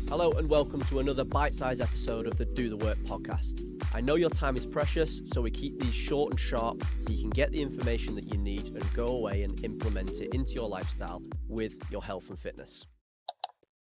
Hello and welcome to another bite-sized episode of the Do the Work podcast. I know your time is precious, so we keep these short and sharp so you can get the information that you need and go away and implement it into your lifestyle with your health and fitness.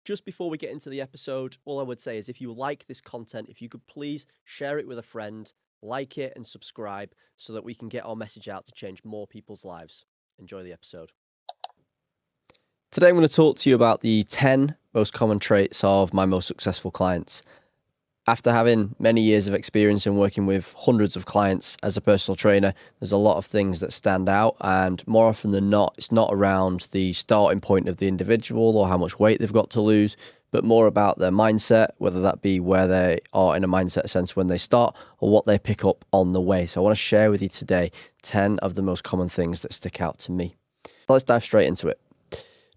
Just before we get into the episode, all I would say is if you like this content, if you could please share it with a friend, like it and subscribe so that we can get our message out to change more people's lives. Enjoy the episode. Today I'm going to talk to you about the 10 most common traits of my most successful clients. After having many years of experience in working with hundreds of clients as a personal trainer, there's a lot of things that stand out, and more often than not, it's not around the starting point of the individual or how much weight they've got to lose, but more about their mindset, whether that be where they are in a mindset sense when they start or what they pick up on the way. So I want to share with you today 10 of the most common things that stick out to me. Let's dive straight into it.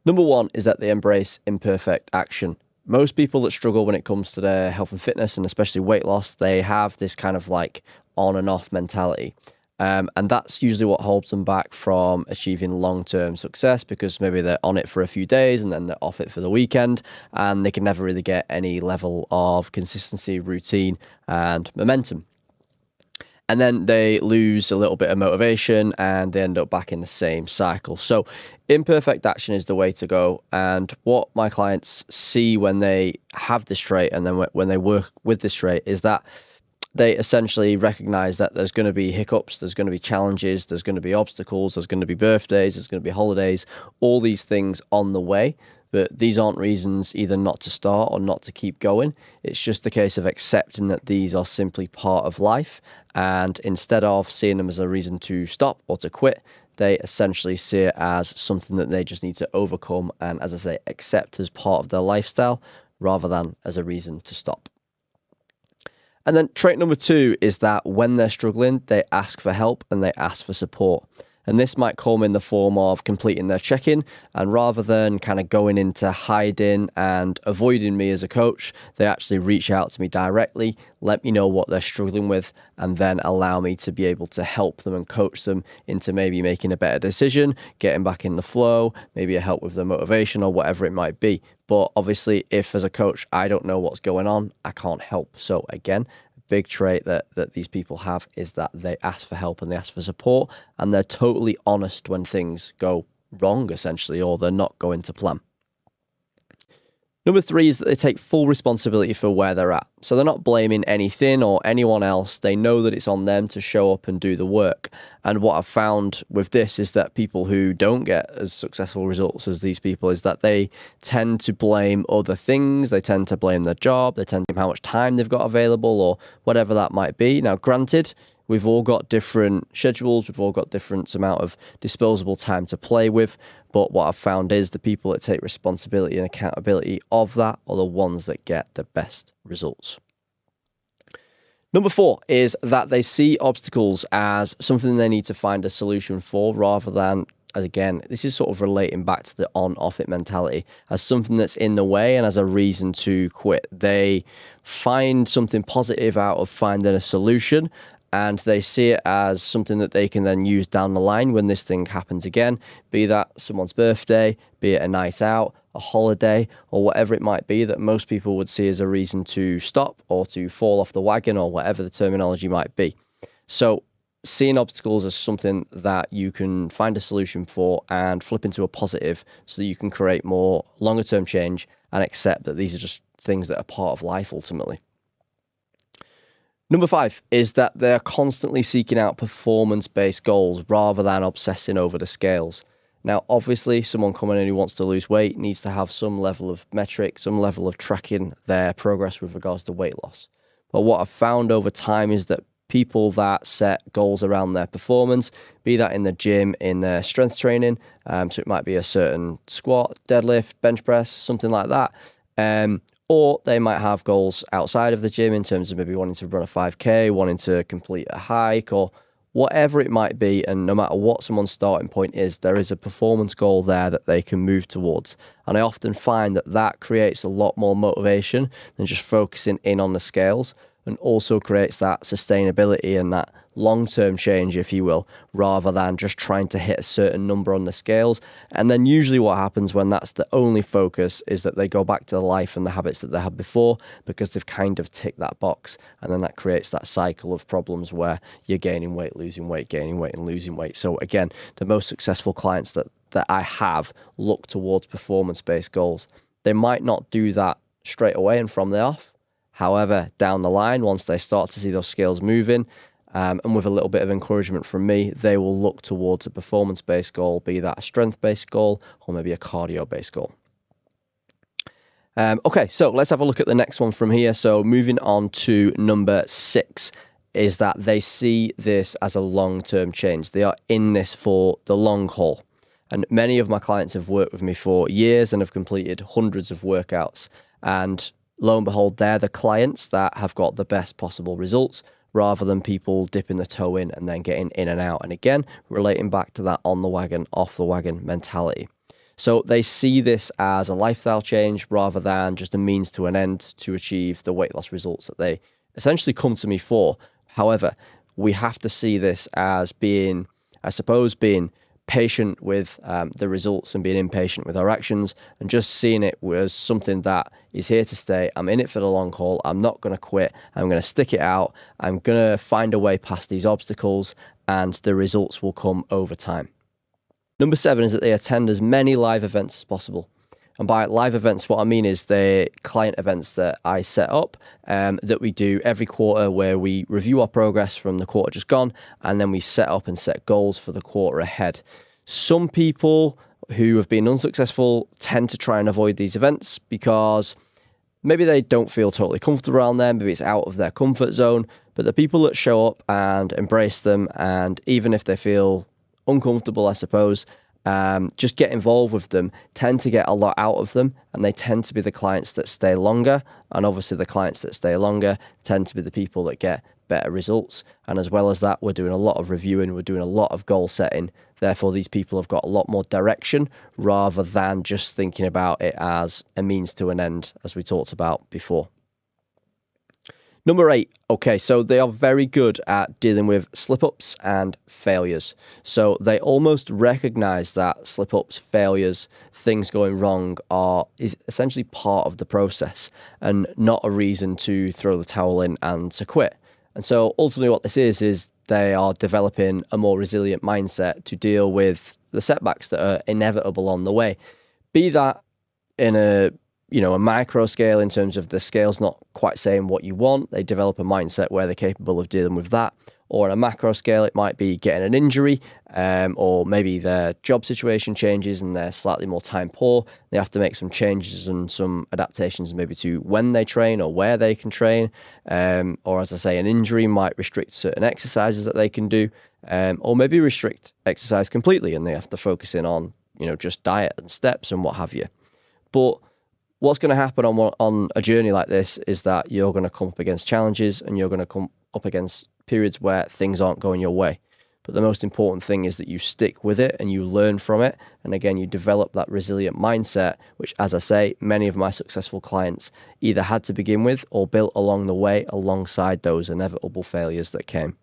Number one is that they embrace imperfect action. Most people that struggle when it comes to their health and fitness, and especially weight loss, they have this kind of like on and off mentality. And that's usually what holds them back from achieving long-term success, because maybe they're on it for a few days and then they're off it for the weekend, and they can never really get any level of consistency, routine, and momentum. And then they lose a little bit of motivation and they end up back in the same cycle. So imperfect action is the way to go. And what my clients see when they have this trait and then when they work with this trait is that they essentially recognize that there's going to be hiccups, there's going to be challenges, there's going to be obstacles, there's going to be birthdays, there's going to be holidays, all these things on the way. But these aren't reasons either not to start or not to keep going. It's just a case of accepting that these are simply part of life. And instead of seeing them as a reason to stop or to quit, they essentially see it as something that they just need to overcome and, as I say, accept as part of their lifestyle rather than as a reason to stop. And then trait number two is that when they're struggling, they ask for help and they ask for support. And this might come in the form of completing their check-in, and rather than kind of going into hiding and avoiding me as a coach, they actually reach out to me directly, let me know what they're struggling with, and then allow me to be able to help them and coach them into maybe making a better decision, getting back in the flow, maybe a help with their motivation or whatever it might be. But obviously, if as a coach, I don't know what's going on, I can't help. So again, big trait that these people have is that they ask for help and they ask for support, and they're totally honest when things go wrong, essentially, or they're not going to plan. Number three is that they take full responsibility for where they're at. So they're not blaming anything or anyone else. They know that it's on them to show up and do the work. And what I've found with this is that people who don't get as successful results as these people is that they tend to blame other things. They tend to blame their job. They tend to blame how much time they've got available or whatever that might be. Now, granted, we've all got different schedules. We've all got different amount of disposable time to play with. But what I've found is the people that take responsibility and accountability of that are the ones that get the best results. Number four is that they see obstacles as something they need to find a solution for, rather than, as again, this is sort of relating back to the on-off it mentality, as something that's in the way and as a reason to quit. They find something positive out of finding a solution, and they see it as something that they can then use down the line when this thing happens again, be that someone's birthday, be it a night out, a holiday, or whatever it might be that most people would see as a reason to stop or to fall off the wagon or whatever the terminology might be. So seeing obstacles as something that you can find a solution for and flip into a positive so that you can create more longer term change and accept that these are just things that are part of life ultimately. Number five is that they're constantly seeking out performance-based goals rather than obsessing over the scales. Now, obviously, someone coming in who wants to lose weight needs to have some level of metric, some level of tracking their progress with regards to weight loss. But what I've found over time is that people that set goals around their performance, be that in the gym, in their strength training, so it might be a certain squat, deadlift, bench press, something like that, or they might have goals outside of the gym in terms of maybe wanting to run a 5K, wanting to complete a hike, or whatever it might be. And no matter what someone's starting point is, there is a performance goal there that they can move towards. And I often find that that creates a lot more motivation than just focusing in on the scales. and also creates that sustainability and that long-term change, if you will, rather than just trying to hit a certain number on the scales. And then usually what happens when that's the only focus is that they go back to the life and the habits that they had before, because they've kind of ticked that box. And then that creates that cycle of problems where you're gaining weight, losing weight, gaining weight and losing weight. So again, the most successful clients that I have look towards performance-based goals. They might not do that straight away and from the off. However, down the line, once they start to see those scales moving, and with a little bit of encouragement from me, they will look towards a performance-based goal, be that a strength-based goal or maybe a cardio-based goal. Okay, so let's have a look at the next one from here. So moving on to number 6 is that they see this as a long-term change. They are in this for the long haul. And many of my clients have worked with me for years and have completed hundreds of workouts. And lo and behold, they're the clients that have got the best possible results, rather than people dipping the toe in and then getting in and out. And again, relating back to that on the wagon, off the wagon mentality. So they see this as a lifestyle change rather than just a means to an end to achieve the weight loss results that they essentially come to me for. However, we have to see this as being patient with the results and being impatient with our actions, and just seeing it as something that is here to stay. I'm in it for the long haul. I'm not going to quit. I'm going to stick it out. I'm going to find a way past these obstacles, and the results will come over time. Number 7 is that they attend as many live events as possible. And by live events, what I mean is the client events that I set up, that we do every quarter, where we review our progress from the quarter just gone, and then we set up and set goals for the quarter ahead. Some people who have been unsuccessful tend to try and avoid these events because maybe they don't feel totally comfortable around them, maybe it's out of their comfort zone, but the people that show up and embrace them, and even if they feel uncomfortable, I suppose, just get involved with them, tend to get a lot out of them, and they tend to be the clients that stay longer. And obviously the clients that stay longer tend to be the people that get better results. And as well as that, we're doing a lot of reviewing, we're doing a lot of goal setting. Therefore, these people have got a lot more direction rather than just thinking about it as a means to an end, as we talked about before. Number 8, okay, so they are very good at dealing with slip-ups and failures. So they almost recognize that slip-ups, failures, things going wrong is essentially part of the process and not a reason to throw the towel in and to quit. And so ultimately what this is they are developing a more resilient mindset to deal with the setbacks that are inevitable on the way. Be that in a micro scale, in terms of the scale's not quite saying what you want, they develop a mindset where they're capable of dealing with that. Or on a macro scale, it might be getting an injury, or maybe their job situation changes and they're slightly more time poor. They have to make some changes and some adaptations maybe to when they train or where they can train. Or as I say, an injury might restrict certain exercises that they can do, or maybe restrict exercise completely and they have to focus in on, just diet and steps and what have you. But what's going to happen on a journey like this is that you're going to come up against challenges and you're going to come up against periods where things aren't going your way. But the most important thing is that you stick with it and you learn from it. And again, you develop that resilient mindset, which, as I say, many of my successful clients either had to begin with or built along the way alongside those inevitable failures that came.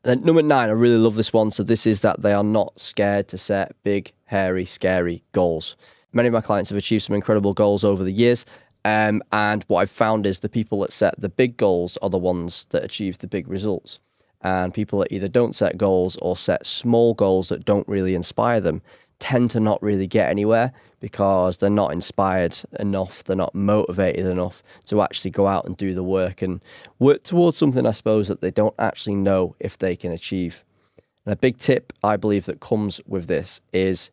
And then number 9, I really love this one. So this is that they are not scared to set big, hairy, scary goals. Many of my clients have achieved some incredible goals over the years. And what I've found is the people that set the big goals are the ones that achieve the big results. And people that either don't set goals or set small goals that don't really inspire them tend to not really get anywhere because they're not inspired enough, they're not motivated enough to actually go out and do the work and work towards something, I suppose, that they don't actually know if they can achieve. And a big tip I believe that comes with this is,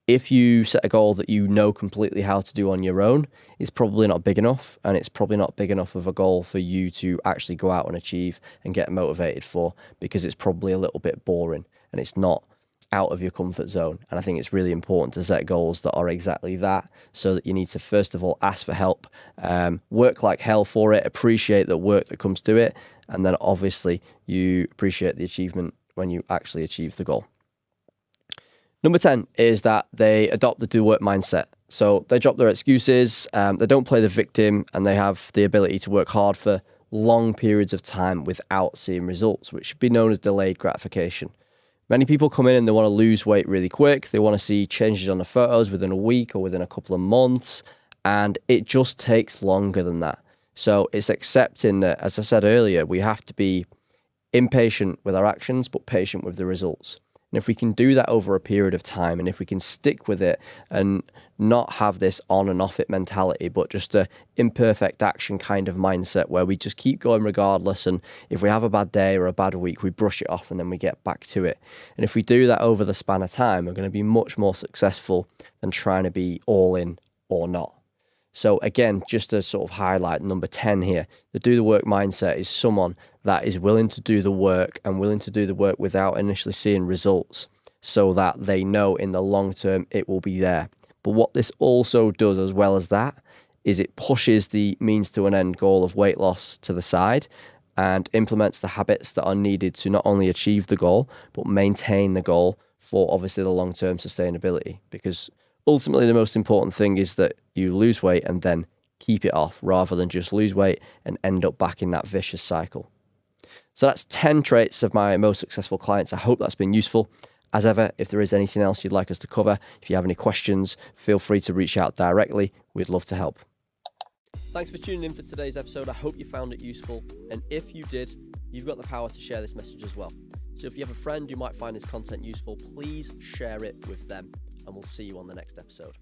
if you set a goal that you know completely how to do on your own, it's probably not big enough, and it's probably not big enough of a goal for you to actually go out and achieve and get motivated for, because it's probably a little bit boring and it's not out of your comfort zone. And I think it's really important to set goals that are exactly that, so that you need to first of all ask for help, work like hell for it, appreciate the work that comes to it, and then obviously you appreciate the achievement when you actually achieve the goal. Number 10 is that they adopt the do work mindset. So they drop their excuses, they don't play the victim, and they have the ability to work hard for long periods of time without seeing results, which should be known as delayed gratification. Many people come in and they want to lose weight really quick. They want to see changes on the photos within a week or within a couple of months, and it just takes longer than that. So it's accepting that, as I said earlier, we have to be impatient with our actions, but patient with the results. And if we can do that over a period of time, and if we can stick with it and not have this on and off it mentality, but just a imperfect action kind of mindset where we just keep going regardless. And if we have a bad day or a bad week, we brush it off and then we get back to it. And if we do that over the span of time, we're going to be much more successful than trying to be all in or not. So again, just to sort of highlight number 10 here, the do the work mindset is someone that is willing to do the work and willing to do the work without initially seeing results so that they know in the long term it will be there. But what this also does as well as that is it pushes the means to an end goal of weight loss to the side and implements the habits that are needed to not only achieve the goal, but maintain the goal for obviously the long-term sustainability. Because ultimately, the most important thing is that you lose weight and then keep it off rather than just lose weight and end up back in that vicious cycle. So that's 10 traits of my most successful clients. I hope that's been useful. As ever, if there is anything else you'd like us to cover, if you have any questions, feel free to reach out directly. We'd love to help. Thanks for tuning in for today's episode. I hope you found it useful. And if you did, you've got the power to share this message as well. So if you have a friend who might find this content useful, please share it with them. And we'll see you on the next episode.